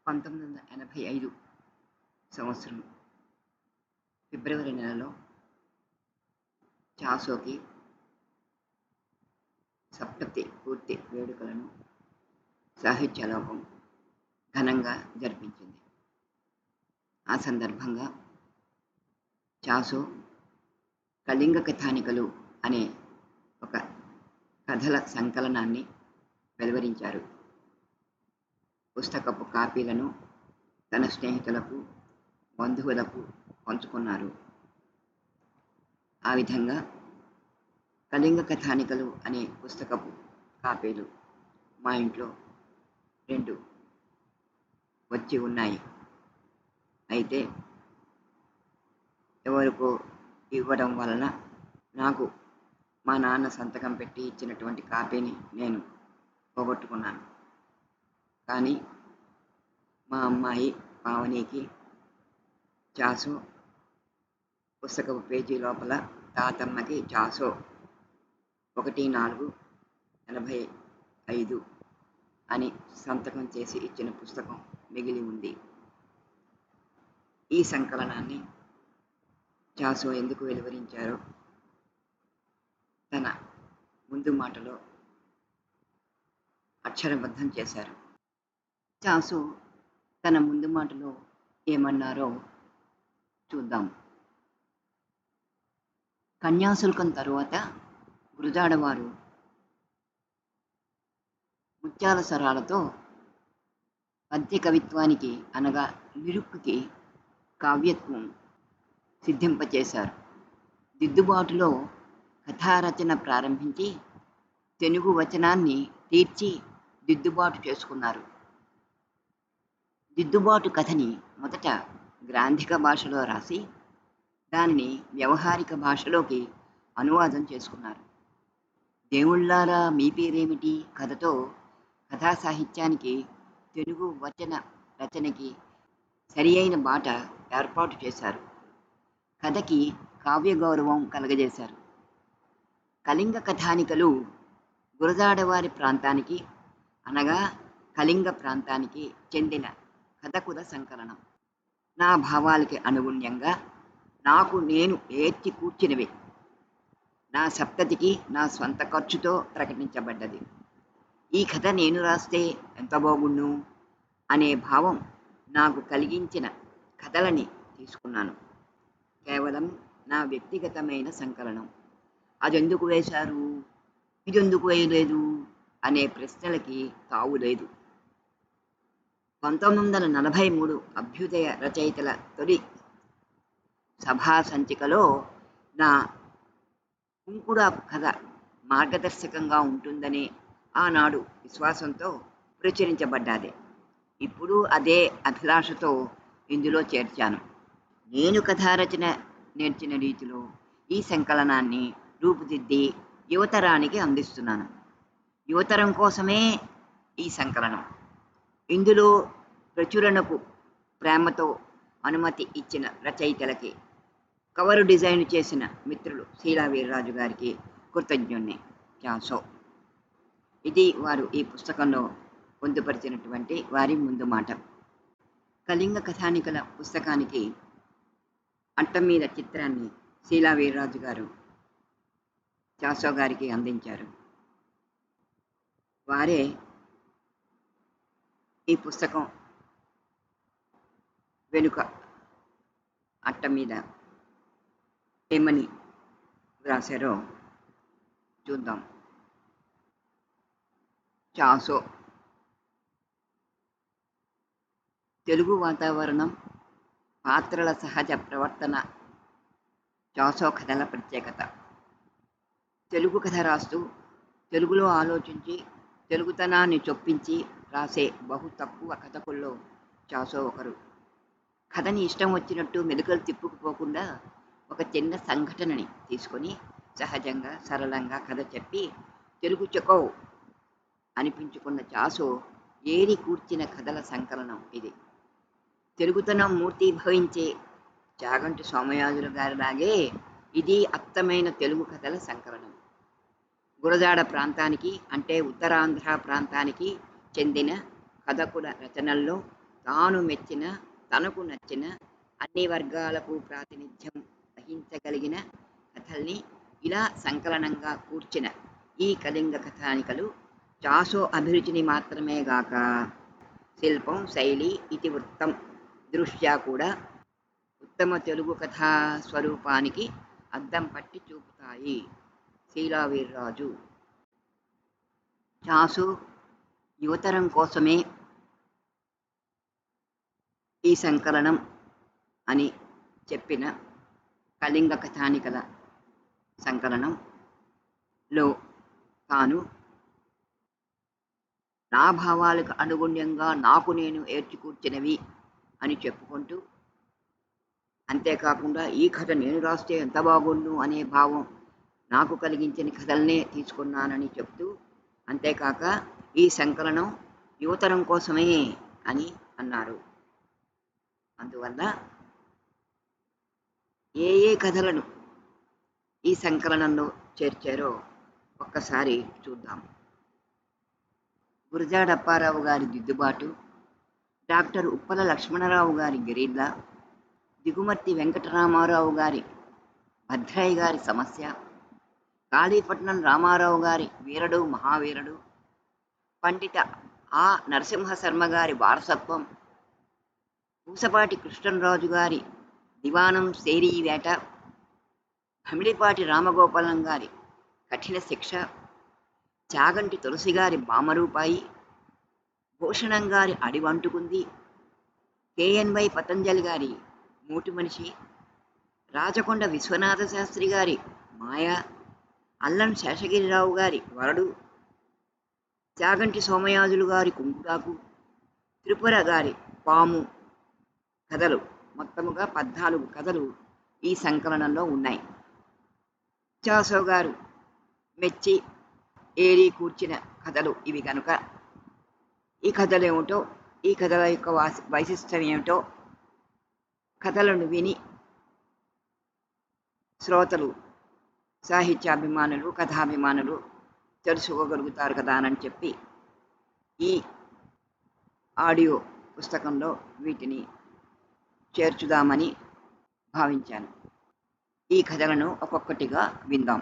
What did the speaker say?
1985 సంవత్సరం ఫిబ్రవరి నెలలో చాసోకి సప్తతి పూర్తి వేడుకలను సాహిత్యలోకం ఘనంగా జరిపించింది. ఆ సందర్భంగా చాసో కళింగ కథానికలు అనే ఒక కథల సంకలనాన్ని వెలువరించారు. పుస్తకపు కాపీలను తన స్నేహితులకు, బంధువులకు పంచుకున్నారు. ఆ విధంగా కళింగ కథానికలు అనే పుస్తకపు కాపీలు మా ఇంట్లో 2 వచ్చి ఉన్నాయి. అయితే ఎవరికో ఇవ్వడం వలన నాకు మా నాన్న సంతకం పెట్టి ఇచ్చినటువంటి కాపీని నేను పోగొట్టుకున్నాను. కానీ మా అమ్మాయి పావనికి చాసో పుస్తకపు పేజీ లోపల తాతమ్మకి చాసో 1485 అని సంతకం చేసి ఇచ్చిన పుస్తకం మిగిలి ఉంది. ఈ సంకలనాన్ని చాసో ఎందుకు వెలువరించారో తన ముందు మాటలో అక్షరబద్ధం చేశారు. చాసో తన ముందు మాటలో ఏమన్నారో చూద్దాం. కన్యాశుల్కం తరువాత గురజాడవారు ముత్యాల సరాలతో పద్య కవిత్వానికి అనగా లిరిక్కి కావ్యత్వం సిద్ధింపచేశారు. దిద్దుబాటులో కథారచన ప్రారంభించి తెలుగు వచనాన్ని తీర్చి దిద్దుబాటు చేసుకున్నారు. దిద్దుబాటు కథని మొదట గ్రాంధిక భాషలో రాసి దానిని వ్యవహారిక భాషలోకి అనువాదం చేసుకున్నారు. దేవుళ్ళారా మీ పేరేమిటి కథతో కథా సాహిత్యానికి, తెలుగు వచన రచనకి సరి అయిన బాట ఏర్పాటు చేశారు. కథకి కావ్య గౌరవం కలగజేశారు. కళింగ కథానికలు గురజాడవారి ప్రాంతానికి అనగా కళింగ ప్రాంతానికి చెందిన కథకుల సంకలనం. నా భావాలకి అనుగుణ్యంగా నాకు నేను ఏర్చి కూర్చినవి. నా సప్తతికి నా స్వంత ఖర్చుతో ప్రకటించబడ్డది. ఈ కథ నేను రాస్తే ఎంత బాగుండు అనే భావం నాకు కలిగించిన కథలని తీసుకున్నాను. కేవలం నా వ్యక్తిగతమైన సంకలనం. అదెందుకు వేశారు, ఇదెందుకు వేయలేదు అనే ప్రశ్నలకి తావు లేదు. 1943 అభ్యుదయ రచయితల తొలి సభా సంచికలో నా కుంకుడ కథ మార్గదర్శకంగా ఉంటుందనే ఆనాడు విశ్వాసంతో ప్రచురించబడ్డాది. ఇప్పుడు అదే అభిలాషతో ఇందులో చేర్చాను. నేను కథారచన నేర్చిన రీతిలో ఈ సంకలనాన్ని రూపుదిద్ది యువతరానికి అందిస్తున్నాను. యువతరం కోసమే ఈ సంకలనం. ఇందులో ప్రచురణకు ప్రేమతో అనుమతి ఇచ్చిన రచయితలకి, కవరు డిజైన్ చేసిన మిత్రులు శీలా వీర్రాజు గారికి కృతజ్ఞుణ్ణి. చాసో. ఇది వారు ఈ పుస్తకంలో పొందుపరిచినటువంటి వారి ముందు మాట. కళింగ కథానికల పుస్తకానికి అట్టం మీద చిత్రాన్ని శీలా వీర్రాజు గారు చాసో గారికి అందించారు. వారే ఈ పుస్తకం వెనుక అట్ట మీద ఏమని వ్రాసారో చూద్దాం. చాసో. తెలుగు వాతావరణం, పాత్రల సహజ ప్రవర్తన చాసో కథల ప్రత్యేకత. తెలుగు కథ రాస్తూ తెలుగులో ఆలోచించి తెలుగుతనాన్ని చొప్పించి రాసే బహు తక్కువ కథకుల్లో చాసో ఒకరు. కథని ఇష్టం వచ్చినట్టు మెలికలు తిప్పుకుపోకుండా ఒక చిన్న సంఘటనని తీసుకొని సహజంగా సరళంగా కథ చెప్పి తెలుగు చెకో అనిపించుకున్న చాసో ఏరి కూర్చిన కథల సంకలనం ఇది. తెలుగుతనం మూర్తీభవించే చాగంటి సోమయాజుల గారిలాగే ఇది అత్తమైన తెలుగు కథల సంకలనం. గురజాడ ప్రాంతానికి అంటే ఉత్తరాంధ్ర ప్రాంతానికి చెందిన కథకుల రచనల్లో తాను మెచ్చిన, తనకు నచ్చిన అన్ని వర్గాలకు ప్రాతినిధ్యం వహించగలిగిన కథల్ని ఇలా సంకలనంగా కూర్చిన ఈ కళింగ కథానికలు చాసో అభిరుచిని మాత్రమే గాక శిల్పం, శైలి, ఇతివృత్తం దృష్ట్యా కూడా ఉత్తమ తెలుగు కథా స్వరూపానికి అద్దం పట్టి చూపుతాయి. శీలా వీర్రాజు. చాసు యువతరం కోసమే ఈ సంకలనం అని చెప్పిన కళింగ కథానికల సంకలనంలో తాను నా భావాలకు అనుగుణ్యంగా నాకు నేను ఏర్చికూర్చినవి అని చెప్పుకుంటూ, అంతేకాకుండా ఈ కథ నేను రాస్తే ఎంత బాగుండు అనే భావం నాకు కలిగించిన కథలనే తీసుకున్నానని చెప్తూ, అంతేకాక ఈ సంకలనం యువతరం కోసమే అని అన్నారు. అందువల్ల ఏ ఏ కథలను ఈ సంకలనంలో చేర్చారో ఒక్కసారి చూద్దాం. గురజాడ అప్పారావు గారి దిద్దుబాటు, డాక్టర్ ఉప్పల లక్ష్మణరావు గారి గెరిల్లా, దిగుమర్తి వెంకటరామారావు గారి భద్రయ్య గారి సమస్య, కాళీపట్నం రామారావు గారి వీరడు మహావీరుడు, పండిత ఆ నరసింహ శర్మ గారి వారసత్వం, పూసపాటి కృష్ణరాజు గారి దివానం శేరీ వేట, భమిడిపాటి రామగోపాలం గారి కఠిన శిక్ష, చాగంటి తులసి గారి బామరూపాయి, భూషణం గారి అడివంటుకుంది, కేఎన్వై పతంజలి గారి మూటి మనిషి, రాచకొండ విశ్వనాథ శాస్త్రి గారి మాయ, అల్లం శేషగిరిరావు గారి వరడు, చాగంటి సోమయాజులు గారి కుంకుటాకు, త్రిపుర గారి పాము కథలు మొత్తముగా 14 కథలు ఈ సంకలనంలో ఉన్నాయి. చాసో గారు మెచ్చి ఏరి కూర్చిన కథలు ఇవి కనుక ఈ కథలేమిటో, ఈ కథల యొక్క వైశిష్టం ఏమిటో కథలను విని శ్రోతలు, సాహిత్యాభిమానులు, కథాభిమానులు తెలుసుకోగలుగుతారు కదా అని చెప్పి ఈ ఆడియో పుస్తకంలో వీటిని చేర్చుదామని భావించాను. ఈ కథలను ఒక్కొక్కటిగా విందాం.